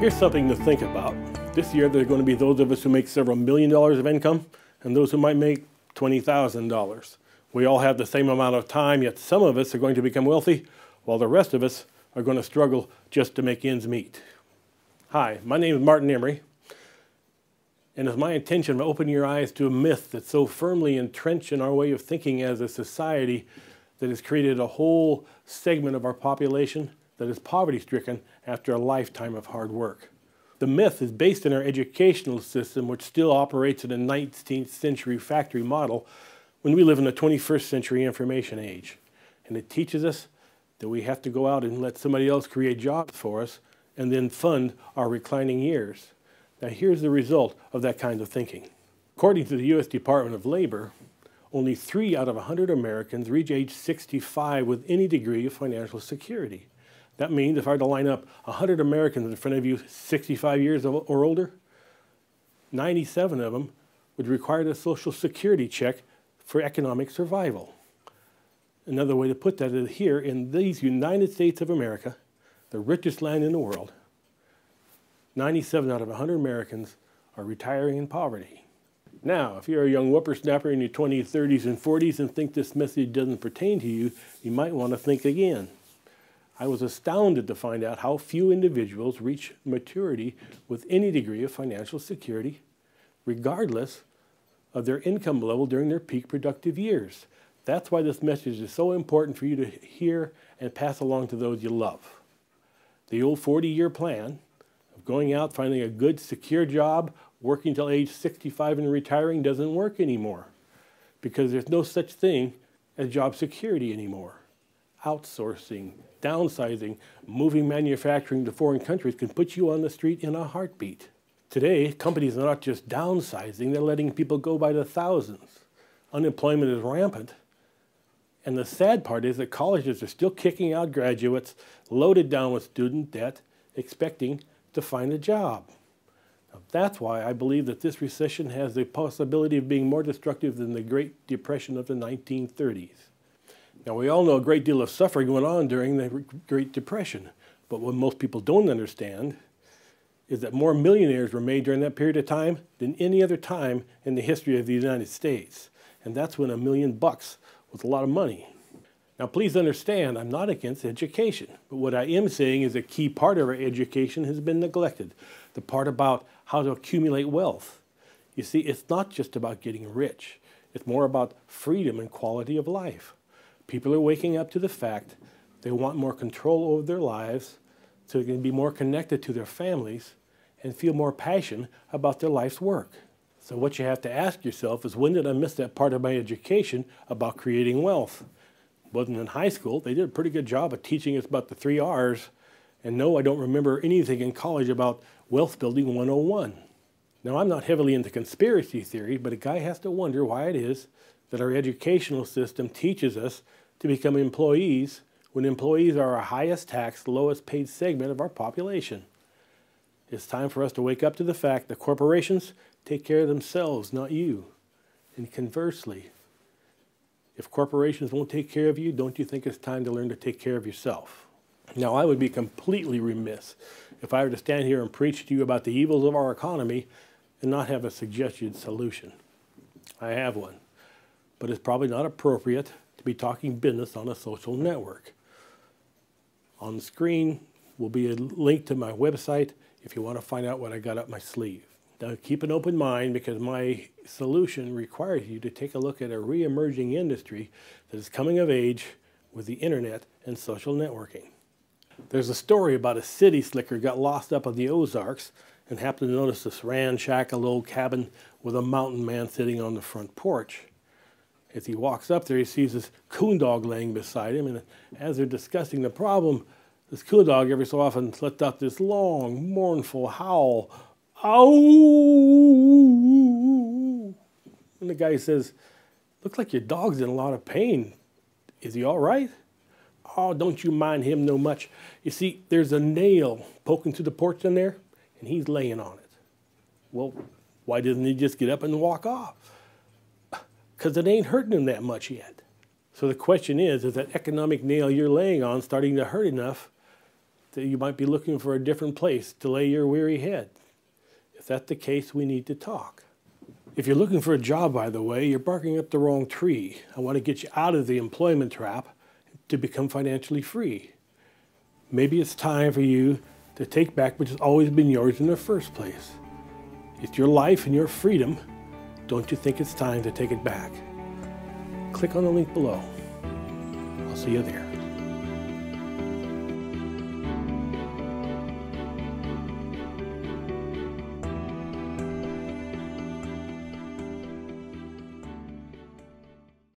Here's something to think about. This year there are going to be those of us who make several $1 million of income and those who might make $20,000. We all have the same amount of time, yet some of us are going to become wealthy while the rest of us are going to struggle just to make ends meet. Hi, my name is Marty Emry, and it's my intention to open your eyes to a myth that's so firmly entrenched in our way of thinking as a society that has created a whole segment of our population that is poverty-stricken after a lifetime of hard work. The myth is based in our educational system, which still operates in a 19th century factory model when we live in the 21st century information age. And it teaches us that we have to go out and let somebody else create jobs for us and then fund our reclining years. Now here's the result of that kind of thinking. According to the U.S. Department of Labor, only 3 out of 100 Americans reach age 65 with any degree of financial security. That means if I were to line up 100 Americans in front of you 65 years or older, 97 of them would require the Social Security check for economic survival. Another way to put that is here in these United States of America, the richest land in the world, 97 out of 100 Americans are retiring in poverty. Now, if you're a young whippersnapper in your 20s, 30s, and 40s and think this message doesn't pertain to you, you might want to think again. I was astounded to find out how few individuals reach maturity with any degree of financial security, regardless of their income level during their peak productive years. That's why this message is so important for you to hear and pass along to those you love. The old 40-year plan of going out, finding a good, secure job, working till age 65 and retiring doesn't work anymore because there's no such thing as job security anymore. Outsourcing, downsizing, moving manufacturing to foreign countries can put you on the street in a heartbeat. Today, companies are not just downsizing, they're letting people go by the thousands. Unemployment is rampant. And the sad part is that colleges are still kicking out graduates loaded down with student debt, expecting to find a job. Now, that's why I believe that this recession has the possibility of being more destructive than the Great Depression of the 1930s. Now, we all know a great deal of suffering went on during the Great Depression, but what most people don't understand is that more millionaires were made during that period of time than any other time in the history of the United States. And that's when $1 million was a lot of money. Now, please understand, I'm not against education, but what I am saying is a key part of our education has been neglected, the part about how to accumulate wealth. You see, it's not just about getting rich. It's more about freedom and quality of life. People are waking up to the fact they want more control over their lives so they can be more connected to their families and feel more passion about their life's work. So what you have to ask yourself is, when did I miss that part of my education about creating wealth? It wasn't in high school. They did a pretty good job of teaching us about the 3 R's. And no, I don't remember anything in college about Wealthbuilding 101. Now, I'm not heavily into conspiracy theory, but a guy has to wonder why it is that our educational system teaches us to become employees when employees are our highest taxed, lowest paid segment of our population. It's time for us to wake up to the fact that corporations take care of themselves, not you. And conversely, if corporations won't take care of you, don't you think it's time to learn to take care of yourself? Now, I would be completely remiss if I were to stand here and preach to you about the evils of our economy and not have a suggested solution. I have one. But it's probably not appropriate to be talking business on a social network. On the screen will be a link to my website if you want to find out what I got up my sleeve. Now, keep an open mind, because my solution requires you to take a look at a re-emerging industry that is coming of age with the internet and social networking. There's a story about a city slicker got lost up in the Ozarks and happened to notice this ramshackle old cabin with a mountain man sitting on the front porch. As he walks up there, he sees this coon dog laying beside him, and as they're discussing the problem, this coon dog every so often lets out this long, mournful howl. Ow! And the guy says, "Looks like your dog's in a lot of pain. Is he all right?" "Oh, don't you mind him no much. You see, there's a nail poking through the porch in there, and he's laying on it." "Well, why doesn't he just get up and walk off?" "Because it ain't hurting him that much yet." So the question is that economic nail you're laying on starting to hurt enough that you might be looking for a different place to lay your weary head. If that's the case, we need to talk. If you're looking for a job, by the way, you're barking up the wrong tree. I want to get you out of the employment trap to become financially free. Maybe it's time for you to take back what has always been yours in the first place. It's your life and your freedom. Don't you think it's time to take it back? Click on the link below. I'll see you there.